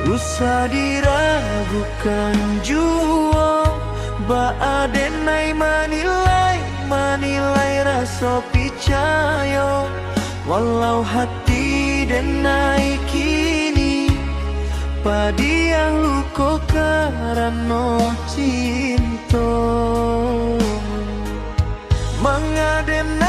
Usah diragukan jua, baadenai manilai rasa picayo. Walau hati denai kini padiang luko karano cinta. Mengadem